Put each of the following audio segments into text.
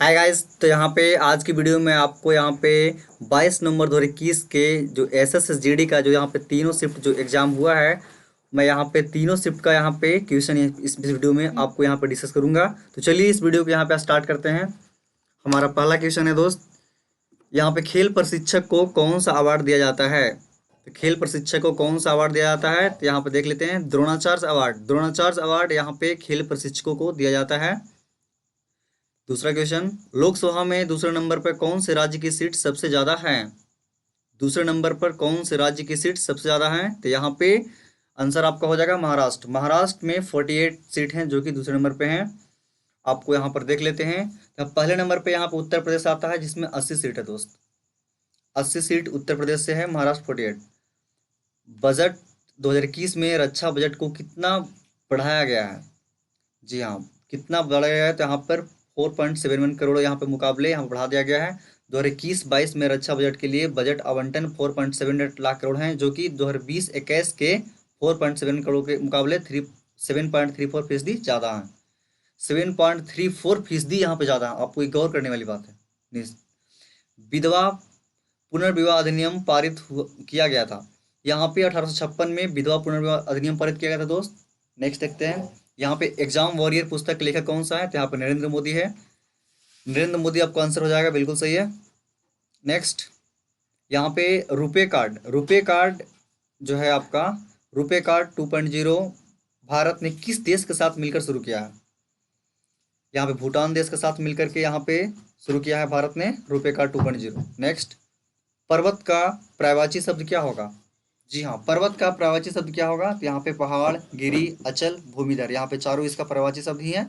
Hi guys. तो यहाँ पे आज की वीडियो में आपको यहाँ पे 22 नवंबर 2021 के जो एसएसजीडी का जो यहाँ पे तीनों शिफ्ट जो एग्जाम हुआ है, मैं यहाँ पे तीनों शिफ्ट का यहाँ पे क्वेश्चन इस वीडियो में आपको यहाँ पे डिस्कस करूंगा। तो चलिए इस वीडियो को यहाँ पे स्टार्ट करते हैं। हमारा पहला क्वेश्चन है दोस्त, यहाँ पे खेल प्रशिक्षक को कौन सा अवार्ड दिया जाता है? तो खेल प्रशिक्षक को कौन सा अवार्ड दिया जाता है, तो यहाँ पे देख लेते हैं। द्रोणाचार्य अवार्ड। द्रोणाचार्य अवार्ड यहाँ पे खेल प्रशिक्षकों को दिया जाता है। दूसरा क्वेश्चन, लोकसभा में दूसरे नंबर पर कौन से राज्य की सीट सबसे ज्यादा है? दूसरे नंबर पर कौन से राज्य की सीट सबसे ज्यादा है? तो यहाँ पे आंसर आपका हो जाएगा महाराष्ट्र। महाराष्ट्र में 48 सीट हैं जो कि दूसरे नंबर पे हैं। आपको यहाँ पर देख लेते हैं। तो पहले नंबर पे यहाँ पे उत्तर प्रदेश आता है जिसमें 80 सीट है दोस्त। 80 सीट उत्तर प्रदेश से है, महाराष्ट्र 48। बजट 2021 में रक्षा बजट को कितना बढ़ाया गया है? जी हाँ, कितना बढ़ाया गया है? तो यहाँ पर 4.71 करोड़ यहाँ पे मुकाबले यहाँ बढ़ा दिया गया है। 2021-22 में रक्षा बजट के लिए बजट आवंटन 4.78 लाख करोड़ हैं, जो कि 2020-21 के 4.7 करोड़ के मुकाबले 7.34% ज़्यादा है। 7.34% यहाँ पे ज़्यादा है। आपको एक गौर करने वाली बात है। विधवा पुनर्विवाह अधिनियम किया गया था। यहाँ पे 1856 में विधवा पुनर्विवाह अधिनियम पारित किया गया था दोस्त। नेक्स्ट देखते हैं, यहाँ पे एग्जाम वॉरियर पुस्तक के लेखक कौन सा है? तो यहाँ पे नरेंद्र मोदी है। नरेंद्र मोदी आपको आंसर हो जाएगा, बिल्कुल सही है। नेक्स्ट, यहाँ पे रुपे कार्ड। रुपे कार्ड जो है आपका, रुपे कार्ड 2.0 भारत ने किस देश के साथ मिलकर शुरू किया है? यहाँ पे भूटान देश के साथ मिलकर के यहाँ पे शुरू किया है भारत ने रुपे कार्ड 2.0। नेक्स्ट, पर्वत का पर्यायवाची शब्द क्या होगा? जी हाँ, पर्वत का पर्यायवाची शब्द क्या होगा? तो यहाँ पे पहाड़, गिरी, अचल, भूमिधर, यहाँ पे चारों इसका पर्यायवाची शब्द ही है।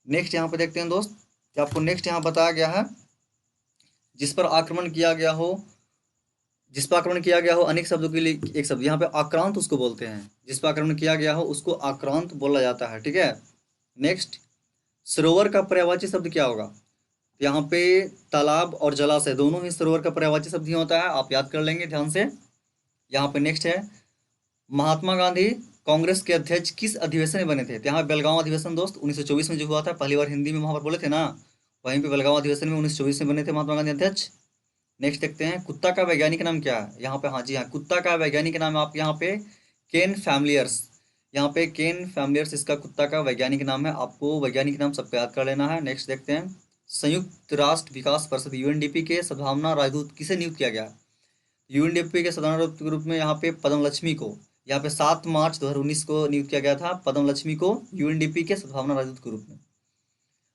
नेक्स्ट यहाँ पे देखते हैं दोस्त, कि आपको नेक्स्ट यहाँ बताया गया है, जिस पर आक्रमण किया गया हो, जिस पर आक्रमण किया गया हो अनेक शब्दों के लिए एक शब्द, यहाँ पे आक्रांत उसको बोलते हैं। जिस पर आक्रमण किया गया हो उसको आक्रांत बोला जाता है, ठीक है। नेक्स्ट, सरोवर का पर्यायवाची शब्द क्या होगा? यहाँ पे तालाब और जलाशय दोनों ही सरोवर का पर्यायवाची शब्द ही होता है, आप याद कर लेंगे ध्यान से। यहाँ पे नेक्स्ट है, महात्मा गांधी कांग्रेस के अध्यक्ष किस अधिवेशन में बने थे? तो यहाँ बेलगांव अधिवेशन दोस्त 1924 में जो हुआ था, पहली बार हिंदी में वहां पर बोले थे ना, वहीं पे बेलगांव अधिवेशन में 1924 में बने थे महात्मा गांधी अध्यक्ष। नेक्स्ट देखते हैं, कुत्ता का वैज्ञानिक नाम क्या है? यहाँ पे हाँ जी हाँ, कुत्ता का वैज्ञानिक नाम आप यहाँ पे केन फैमिलियर्स। यहाँ पे केन फैमिलियर्स इसका कुत्ता का वैज्ञानिक नाम है। आपको वैज्ञानिक नाम सबको याद कर लेना है। नेक्स्ट देखते हैं, संयुक्त राष्ट्र विकास परिषद यूएनडीपी के सद्भावना राजदूत किसे नियुक्त किया गया? यूएनडीपी के सद्भावना राजदूत के रूप में यहाँ पे पद्म लक्ष्मी को, यहाँ पे 7 मार्च 2019 को नियुक्त किया गया था पद्म लक्ष्मी को यूएनडीपी के सद्भावना राजदूत के रूप में।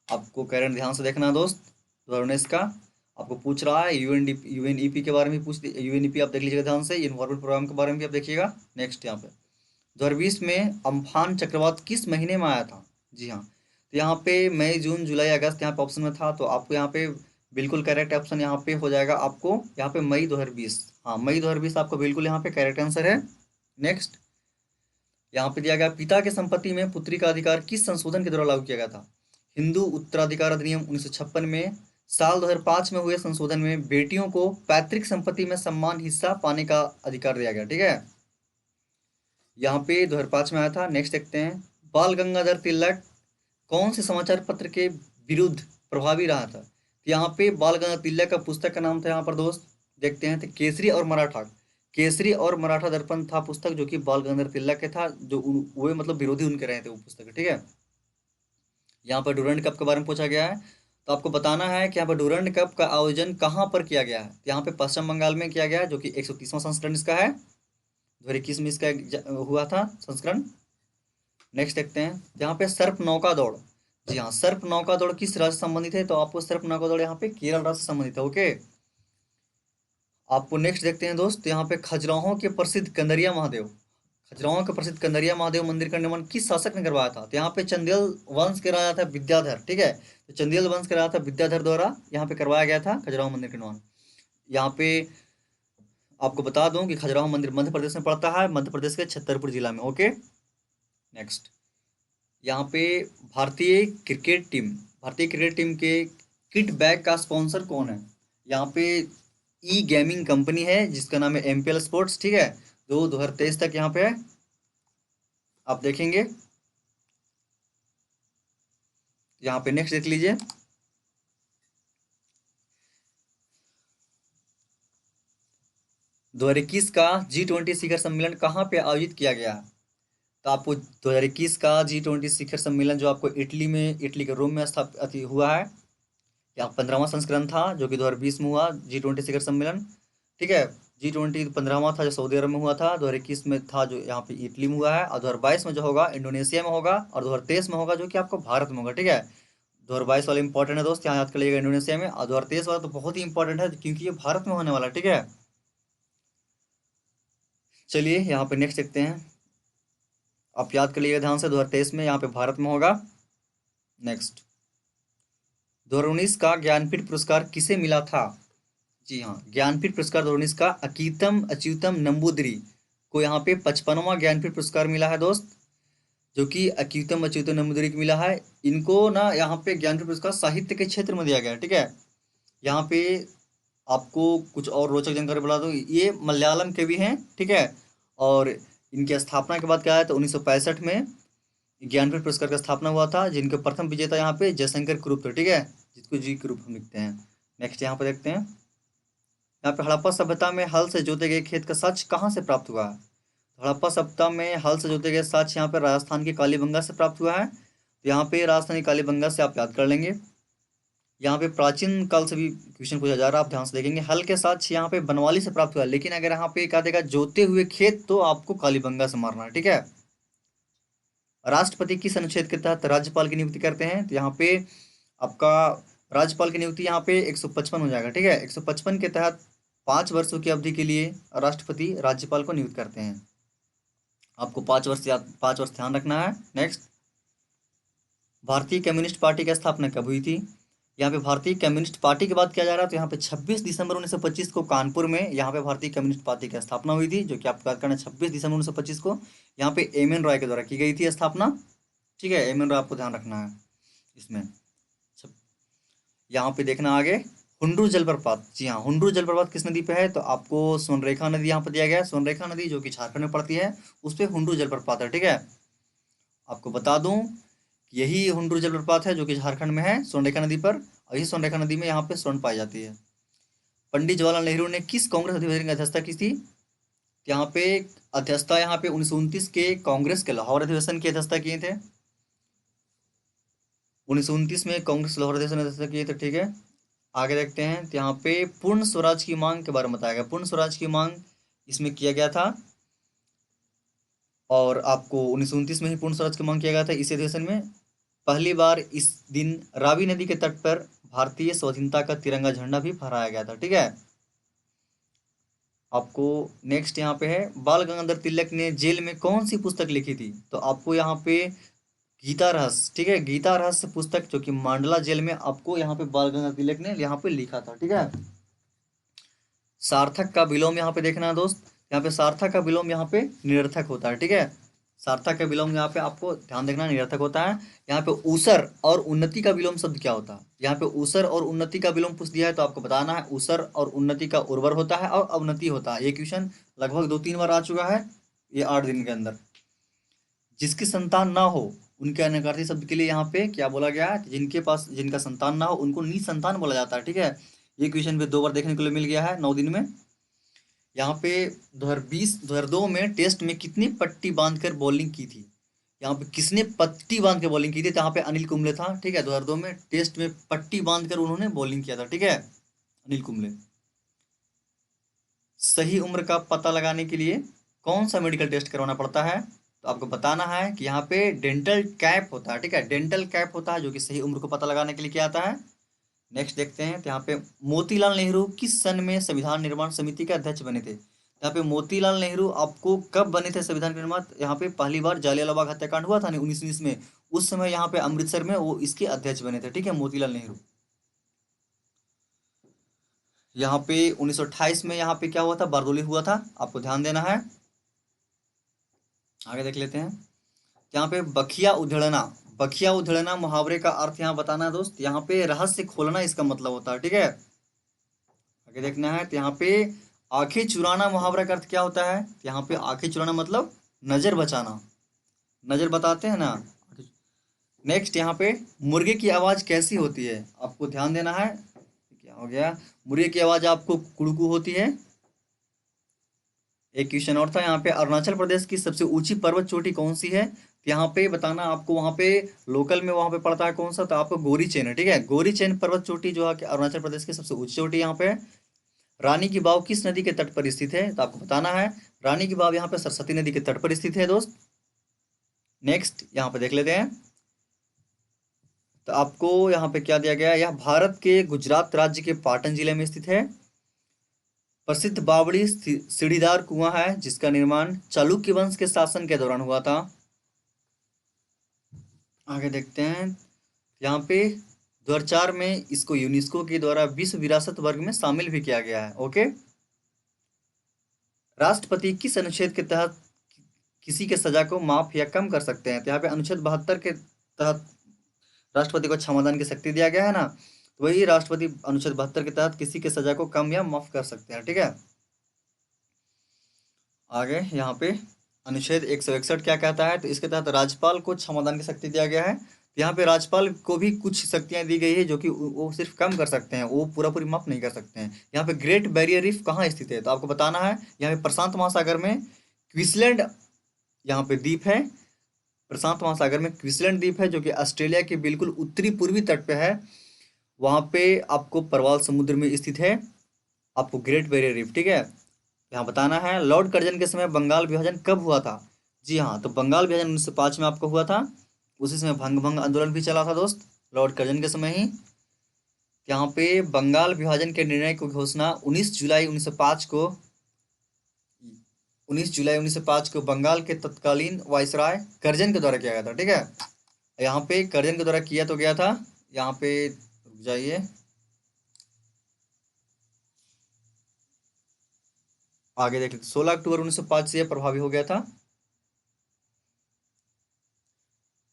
आपको करंट ध्यान से देखना है दोस्त, 2019 का आपको पूछ रहा है। यूएनडीपी यूएनईपी के बारे में पूछ, यूएनईपी आप देख लीजिएगा ध्यान से, इन्वायरमेंट प्रोग्राम के बारे में भी आप देखिएगा। नेक्स्ट यहाँ पे 2020 में अम्फान चक्रवात किस महीने में आया था? जी हाँ, तो यहाँ पे मई, जून, जुलाई, अगस्त यहाँ पे ऑप्शन में था, तो आपको यहाँ पे बिल्कुल करेक्ट ऑप्शन यहाँ पे हो जाएगा आपको यहाँ पे मई 2020। हाँ, मई 2020 आपको बिल्कुल यहाँ पे करेक्ट आंसर है। नेक्स्ट, यहाँ पे दिया गया, पिता के संपत्ति में पुत्री का अधिकार किस संशोधन के द्वारा लागू किया गया था? हिंदू उत्तराधिकार अधिनियम 1956 में। साल 2005 में हुए संशोधन में बेटियों को पैतृक संपत्ति में समान हिस्सा पाने का अधिकार दिया गया, ठीक है। यहाँ पे 2005 में आया था। नेक्स्ट देखते हैं, बाल गंगाधर तिलक कौन से समाचार पत्र के विरुद्ध प्रभावी रहा था? तो यहाँ पे बाल गंगाधर तिलक का पुस्तक का नाम था यहाँ पर दोस्त, देखते हैं, तो केसरी और मराठा। केसरी और मराठा दर्पण था पुस्तक, जो कि बाल गंगाधर तिलक के था, जो वो मतलब विरोधी उनके रहे थे वो पुस्तक, ठीक है। यहाँ पर डूरंड कप के बारे में पूछा गया है, तो आपको बताना है कि यहाँ पर डूरंड कप का आयोजन कहाँ पर किया गया है? तो यहाँ पे पश्चिम बंगाल में किया गया है, जो कि 130वां संस्करण इसका है। 2021 में इसका हुआ था संस्करण। नेक्स्ट देखते हैं, यहाँ पे सर्प नौका दौड़। जी हाँ, सर्प नौका दौड़ किस राज्य से संबंधित है? तो आपको सर्प नौका दौड़ यहाँ पे केरल राज्य से संबंधित है, ओके। आपको नेक्स्ट देखते हैं दोस्त, यहाँ पे खजुराहो के प्रसिद्ध कंदरिया महादेव, खजुराहो के प्रसिद्ध कंदरिया महादेव मंदिर का निर्माण किस शासक ने करवाया था? तो यहाँ पे चंदेल वंश के राजा था विद्याधर, ठीक है। तो चंदेल वंश के राजा था विद्याधर द्वारा यहाँ पे करवाया गया था खजुराहो मंदिर का निर्माण। यहाँ पे आपको बता दूं कि खजुराहो मंदिर मध्य प्रदेश में पड़ता है, मध्य प्रदेश के छतरपुर जिला में, ओके। नेक्स्ट, यहाँ पे भारतीय क्रिकेट टीम के किट बैग का स्पॉन्सर कौन है? यहाँ पे ई गेमिंग कंपनी है जिसका नाम है एमपीएल स्पोर्ट्स, ठीक है। 2023 तक यहाँ पे आप देखेंगे। यहाँ पे नेक्स्ट देख लीजिए, 2021 का G20 शिखर सम्मेलन कहाँ पे आयोजित किया गया? तो आपको 2021 का G20 शिखर सम्मेलन जो आपको इटली के रोम में स्थापित हुआ है, यहाँ 15वां संस्करण था जो कि 2020 में हुआ G20 शिखर सम्मेलन। ठीक है, G20 15वां था जो सऊदी अरब में हुआ था, 2021 में था जो यहाँ पे इटली में हुआ है, और 2022 में जो होगा इंडोनेशिया में होगा, और 2023 में होगा जो कि आपको भारत में होगा। ठीक है, 2022 वाला इंपॉर्टेंट है दोस्त, यहाँ याद कर लीजिएगा इंडोनेशिया में, और 2023 वाला तो बहुत ही इंपॉर्टेंट है क्योंकि ये भारत में होने वाला है। ठीक है, चलिए यहाँ पे नेक्स्ट देखते हैं, आप याद कर लीजिएगा ध्यान से, 2023 में यहाँ पे भारत में होगा। नेक्स्ट, 2019 का ज्ञानपीठ पुरस्कार किसे मिला था? जी हाँ, ज्ञानपीठ पुरस्कार 2019 का अकीतम अच्युतम नंबूदिरी को यहाँ पे 55वां ज्ञानपीठ पुरस्कार मिला है दोस्त, जो कि अच्युतम अच्युतम नंबूदिरी को मिला है। इनको ना यहाँ पे ज्ञानपीठ पुरस्कार साहित्य के क्षेत्र में दिया गया है। ठीक है, यहाँ पे आपको कुछ और रोचक जानकारी बता दूँ, ये मलयालम के भी हैं। ठीक है, और इनकी स्थापना की बात क्या है तो 1965 में ज्ञानपीठ पुरस्कार का स्थापना हुआ था, जिनके प्रथम विजेता यहाँ पे जयशंकर कुरूप थे। ठीक है, जिसको जी कुरूप हम लिखते हैं। नेक्स्ट यहाँ पे देखते हैं, यहाँ पे हड़प्पा सभ्यता में हल से जोते गए खेत का साक्ष्य कहाँ से प्राप्त हुआ है? हड़प्पा सभ्यता में हल से जोते गए साक्ष्य यहाँ पे राजस्थान के कालीबंगा से प्राप्त हुआ है। तो यहाँ पे राजस्थानी कालीबंगा से आप याद कर लेंगे। यहाँ पे प्राचीन काल से भी क्वेश्चन पूछा जा रहा है, आप ध्यान से देखेंगे। हल के साक्ष्य यहाँ पे बनवाली से प्राप्त हुआ है, लेकिन अगर यहाँ पे कहा देगा जोते हुए खेत तो आपको कालीबंगा से मारना है। ठीक है, राष्ट्रपति किस अनुच्छेद के तहत राज्यपाल की नियुक्ति करते हैं? तो यहाँ पे आपका राज्यपाल की नियुक्ति यहाँ पे 155 हो जाएगा। ठीक है, 155 के तहत 5 वर्षों की अवधि के लिए राष्ट्रपति राज्यपाल को नियुक्त करते हैं। आपको 5 वर्ष ध्यान रखना है। नेक्स्ट, भारतीय कम्युनिस्ट पार्टी की स्थापना कब हुई थी? यहाँ पे भारतीय कम्युनिस्ट पार्टी की बात किया जा रहा है, तो यहाँ पे 26 दिसंबर 1925 को कानपुर में यहाँ पे भारतीय कम्युनिस्ट पार्टी की स्थापना हुई थी, जो कि आपको याद करना है 26 दिसंबर 1925 को यहाँ पे एम एन रॉय के द्वारा की गई थी स्थापना। ठीक है, एम एन रॉय आपको ध्यान रखना है इसमें। यहाँ पे देखना आगे, हुंड्रू जलप्रपात। जी हाँ, हुंड्रू जलप्रपात किस नदी पे है? तो आपको सोनरेखा नदी यहाँ पे दिया गया है। सोनरेखा नदी जो कि झारखंड में पड़ती है, उस पे हुंड्रू जलप्रपात है। ठीक है, आपको बता दूं यही हुंड्रू जलप्रपात है जो कि झारखंड में है सोनरेखा नदी पर, और इसी सोनरेखा नदी में यहाँ पे स्वर्ण पाई जाती है। पंडित जवाहरलाल नेहरू ने किस कांग्रेस अधिवेशन की अध्यक्षता की थी? यहाँ पे अध्यक्षता यहाँ पे 1929 के कांग्रेस के लाहौर अधिवेशन की अध्यक्षता किए थे। 1929 में कांग्रेस लाहौर अधिवेशन की अध्यक्षता किए थे। ठीक है, आगे देखते हैं, तो यहाँ पे पूर्ण स्वराज की मांग के बारे में बताया गया। पूर्ण स्वराज की मांग इसमें किया गया था, और आपको 1929 में ही पूर्ण स्वराज की मांग किया गया था इस अधिवेशन में। पहली बार इस दिन रावी नदी के तट पर भारतीय स्वाधीनता का तिरंगा झंडा भी फहराया गया था। ठीक है, आपको नेक्स्ट यहाँ पे है, बाल गंगाधर तिलक ने जेल में कौन सी पुस्तक लिखी थी? तो आपको यहाँ पे गीता रहस्य। ठीक है, गीता रहस्य पुस्तक जो कि मांडला जेल में आपको यहाँ पे बाल गंगाधर तिलक ने यहाँ पे लिखा था। ठीक है, सार्थक का विलोम यहाँ पे देखना है दोस्त, यहाँ पे सार्थक का विलोम यहाँ पे निरर्थक होता है। ठीक है, सार्थक का विलोम यहाँ पे आपको ध्यान देखना निरर्थक होता है। यहाँ पे ऊसर और उन्नति का विलोम शब्द क्या होता है? यहाँ पे ऊसर और उन्नति का विलोम पूछ दिया है, तो आपको बताना है ऊसर और उन्नति का उर्वर होता है और अवनति होता है। ये क्वेश्चन लगभग 2-3 बार आ चुका है ये 8 दिन के अंदर। जिसकी संतान ना हो उनके अनर्थी शब्द के लिए यहाँ पे क्या बोला गया है? जिनका संतान ना हो उनको निसंतान बोला जाता है। ठीक है, ये क्वेश्चन भी 2 बार देखने को मिल गया है 9 दिन में। यहाँ पे 2002 में टेस्ट में कितनी पट्टी बांधकर बॉलिंग की थी? यहाँ पे किसने पट्टी बांध के बॉलिंग की थी? तो यहाँ पे अनिल कुंबले था। ठीक है, 2002 में टेस्ट में पट्टी बांधकर उन्होंने बॉलिंग किया था। ठीक है, अनिल कुंबले। सही उम्र का पता लगाने के लिए कौन सा मेडिकल टेस्ट करवाना पड़ता है? तो आपको बताना है कि यहाँ पे डेंटल कैप होता है। ठीक है, डेंटल कैप होता है जो कि सही उम्र को पता लगाने के लिए किया आता है। नेक्स्ट देखते हैं, तो यहाँ पे मोतीलाल नेहरू किस सन में संविधान निर्माण समिति के अध्यक्ष बने थे? यहाँ पे मोतीलाल नेहरू आपको कब बने थे संविधान के निर्माण? यहाँ पे पहली बार जालियांवाला बाग हत्याकांड हुआ था ना 1919 में, उस समय यहाँ पे अमृतसर में वो इसके अध्यक्ष बने थे। ठीक है, मोतीलाल नेहरू। यहाँ पे 1928 में यहाँ पे क्या हुआ था? बारदोली हुआ था, आपको ध्यान देना है। आगे देख लेते हैं, यहाँ पे बखिया उधेड़ना मुहावरे का अर्थ यहाँ बताना है दोस्त। यहाँ पे रहस्य खोलना इसका मतलब होता है। ठीक है, आगे देखना है, तो यहाँ पे आंखें चुराना मुहावरा का अर्थ क्या होता है? तो यहाँ पे आंखें चुराना मतलब नजर बचाना, नजर बताते हैं ना। नेक्स्ट यहाँ पे मुर्गे की आवाज कैसी होती है? आपको ध्यान देना है। क्या हो गया? मुर्गे की आवाज आपको कुड़कू होती है। एक क्वेश्चन और था यहाँ पे, अरुणाचल प्रदेश की सबसे ऊंची पर्वत चोटी कौन सी है? तो यहाँ पे बताना आपको, वहाँ पे लोकल में वहाँ पे पड़ता है कौन सा, तो आपको गोरी चेन है, ठीक है। गोरी चेन पर्वत चोटी जो है कि अरुणाचल प्रदेश की सबसे ऊंची चोटी यहाँ पे है। रानी की वाव किस नदी के तट पर स्थित है? तो आपको बताना है। रानी की वाव यहाँ पे सरस्वती नदी के तट पर स्थित है दोस्त। नेक्स्ट यहाँ पे देख लेते हैं। तो आपको यहाँ पे क्या दिया गया है, यह भारत के गुजरात राज्य के पाटन जिले में स्थित है। प्रसिद्ध बावड़ी सीढ़ीदार कुआं है जिसका निर्माण चालुक्य वंश के शासन के दौरान हुआ था। आगे देखते हैं। यहाँ पे 2004 में इसको यूनेस्को के द्वारा विश्व विरासत वर्ग में शामिल भी किया गया है। ओके। राष्ट्रपति किस अनुच्छेद के तहत किसी के सजा को माफ या कम कर सकते हैं? तो यहाँ पे अनुच्छेद 72 के तहत राष्ट्रपति को क्षमादान की शक्ति दिया गया है ना, तो वही राष्ट्रपति अनुच्छेद 72 के तहत किसी के सजा को कम या माफ कर सकते हैं, ठीक है। आगे यहाँ पे अनुच्छेद 161 क्या कहता है, तो इसके तहत राज्यपाल को क्षमादान की शक्ति दिया गया है। यहाँ पे राज्यपाल को भी कुछ शक्तियां दी गई है जो कि वो सिर्फ कम कर सकते हैं, वो पूरा पूरी माफ नहीं कर सकते हैं। यहाँ पे ग्रेट बैरियर रीफ कहाँ स्थित है? तो आपको बताना है, यहाँ पे प्रशांत महासागर में क्वींसलैंड यहाँ पे द्वीप है। प्रशांत महासागर में क्वींसलैंड द्वीप है जो कि ऑस्ट्रेलिया के बिल्कुल उत्तरी पूर्वी तट पे है। वहाँ पे आपको प्रवाल समुद्र में स्थित है आपको ग्रेट बैरियर रीफ, ठीक है। यहाँ बताना है, लॉर्ड कर्जन के समय बंगाल विभाजन कब हुआ था? जी हाँ, तो बंगाल विभाजन 1905 में आपको हुआ था। उसी समय भंग आंदोलन भी चला था दोस्त, लॉर्ड कर्जन के समय ही। यहाँ पे बंगाल विभाजन के निर्णय की घोषणा 19 जुलाई 1905 को बंगाल के तत्कालीन वायसराय कर्जन के द्वारा किया गया था, ठीक है। यहाँ पे कर्जन के द्वारा किया तो गया था। यहाँ पे रुक जाइए, आगे देख लेते। 16 अक्टूबर 1905 से यह प्रभावी हो गया था।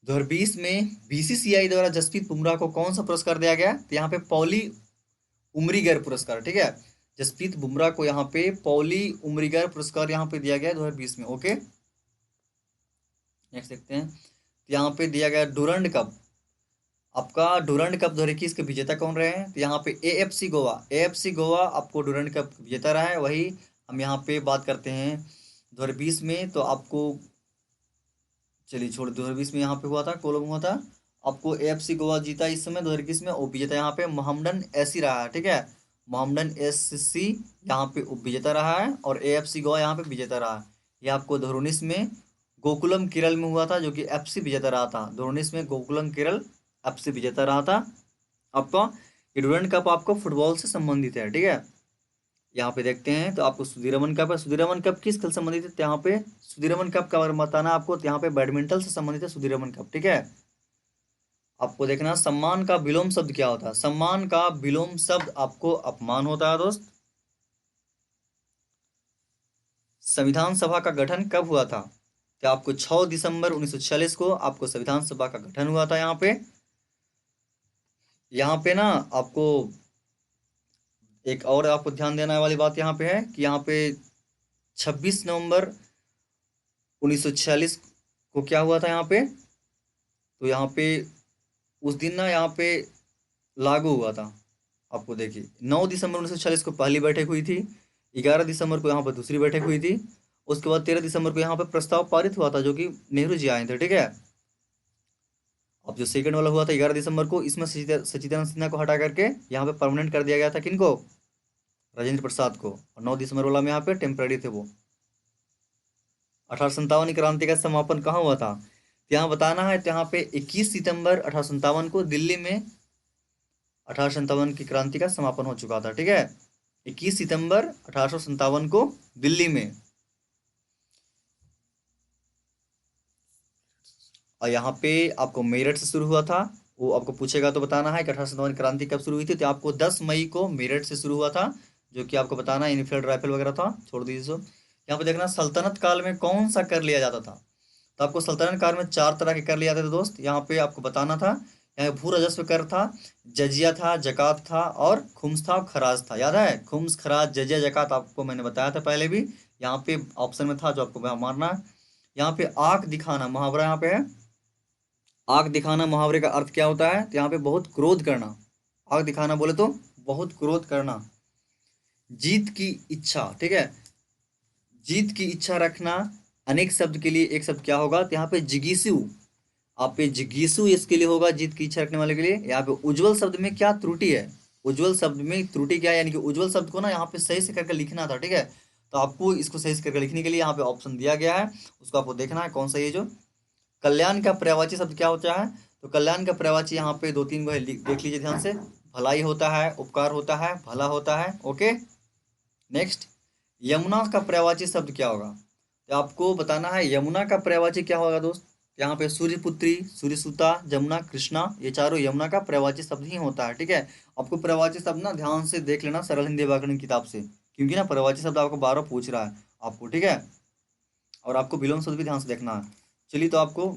2020 में बीसीसीआई द्वारा जसप्रीत बुमराह को कौन सा पुरस्कार दिया गया? तो यहाँ पे पॉली उमरीगर पुरस्कार, ठीक है। जसप्रीत बुमराह को यहाँ पे पॉली उमरीगर पुरस्कार यहाँ पे दिया गया 2020 में। ओके, नेक्स्ट देखते हैं। यहाँ पे दिया गया डूरंड कप। आपका डूरंड कप 2021 के विजेता कौन रहे हैं? तो यहाँ पे एएफसी गोवा आपको डूरंड कप विजेता रहा है। वही हम यहाँ पे बात करते हैं 2020 में, तो आपको चलिए छोड़, 2020 में यहाँ पे हुआ था, कोलम हुआ था। आपको एएफसी गोवा जीता इस समय 2021 में। उप विजेता यहाँ पे मोहम्मडन एसी रहा है, ठीक है। मोहम्मडन एससी यहाँ पे उप विजेता रहा है और एएफसी गोवा यहाँ पे विजेता रहा है। ये आपको 2019 में गोकुलम केरल में हुआ था जो कि एफसी विजेता रहा था। 2019 में गोकुलम केरल एफसी विजेता रहा था। आपका ये डूरंड कप आपको फुटबॉल से संबंधित है, ठीक है। यहाँ पे देखते हैं, तो आपको सुधीरमन कप है। सुधीरमन कप किस खेल से संबंधित है? तो यहाँ पे सुधीरमन कप का बारे में बताना आपको, तो यहाँ पे बैडमिंटन से संबंधित है सुधीरमन कप, ठीक है। आपको देखना सम्मान का विलोम शब्द क्या होता है। सम्मान का विलोम शब्द आपको अपमान होता है दोस्त। संविधान सभा का गठन कब हुआ था? तो आपको 6 दिसंबर 1946 को आपको संविधान सभा का गठन हुआ था। यहाँ पे ना आपको एक और आपको ध्यान देने वाली बात यहाँ पे है कि यहाँ पे 26 नवंबर 1946 को क्या हुआ था यहाँ पे, तो यहाँ पे उस दिन ना यहाँ पे लागू हुआ था। आपको देखिए 9 दिसंबर 1946 को पहली बैठक हुई थी, 11 दिसंबर को यहाँ पर दूसरी बैठक हुई थी, उसके बाद 13 दिसंबर को यहाँ पर प्रस्ताव पारित हुआ था जो कि नेहरू जी आए थे, ठीक है। अब जो सेकंड वाला हुआ था 11 दिसंबर को, इसमें सचिदानंद सिन्हा को हटा करके यहाँ पे परमानेंट कर दिया गया था। किनको? राजेंद्र प्रसाद को। और 9 दिसंबर वाला में यहाँ पे टेम्पररी थे वो। 1857 क्रांति का समापन कहाँ हुआ था? तो यहाँ बताना है, तो यहाँ पे 21 सितंबर 1857 को दिल्ली में 1857 की क्रांति का समापन हो चुका था, ठीक है। 21 सितंबर 1857 को दिल्ली में। और यहाँ पे आपको मेरठ से शुरू हुआ था, वो आपको पूछेगा तो बताना है कि 1857 क्रांति कब शुरू हुई थी। तो आपको 10 मई को मेरठ से शुरू हुआ था, जो कि आपको बताना है इनफील्ड राइफल वगैरह था। छोड़ दीजिए सो। यहाँ पे देखना सल्तनत काल में कौन सा कर लिया जाता था। तो आपको सल्तनत काल में 4 तरह के कर लिए जाते थे दोस्त। यहाँ पे आपको बताना था, यहाँ भू राजस्व कर था, जजिया था, जकात था और खुम्स था और खराज था। याद है? खुम्स, खराज, जजिया, जकात आपको मैंने बताया था पहले भी। यहाँ पे ऑप्शन में था जो आपको मारना है। यहाँ पे आंख दिखाना मुहावरा यहाँ पे है। आंख दिखाना मुहावरे का अर्थ क्या होता है? तो यहाँ पे बहुत क्रोध करना। आंख दिखाना बोले तो बहुत क्रोध करना। जीत की इच्छा, ठीक है। जीत की इच्छा रखना, अनेक शब्द के लिए एक शब्द क्या होगा, तो यहाँ पे जिगीसु, आप पे जिगीसु इसके लिए होगा, जीत की इच्छा रखने वाले के लिए। यहाँ पे उज्जवल शब्द में क्या त्रुटि है, उज्जवल शब्द में त्रुटि क्या है, यानी कि उज्जवल शब्द को ना यहाँ पे सही से करके लिखना था, ठीक है। तो आपको इसको सही से करके लिखने के लिए यहाँ पे ऑप्शन दिया गया है, उसको आपको देखना है कौन सा ये जो कल्याण का पर्यायवाची शब्द क्या होता है। तो कल्याण का पर्यायवाची यहाँ पे दो तीन को है, देख लीजिए ध्यान से। भलाई होता है, उपकार होता है, भला होता है। ओके, नेक्स्ट, यमुना का पर्यायवाची शब्द क्या होगा, तो आपको बताना है यमुना का पर्यायवाची क्या होगा दोस्त। यहाँ पे सूर्यपुत्री, सूर्यसुता, जमुना, कृष्णा, ये चारों यमुना का पर्यायवाची शब्द ही होता है, ठीक है। आपको पर्यायवाची शब्द ना ध्यान से देख लेना सरल हिंदी व्याकरण की किताब से, क्योंकि ना पर्यायवाची शब्द आपको बार बार पूछ रहा है आपको, ठीक है। और आपको विलोम शब्द भी ध्यान से देखना है। चलिए, तो आपको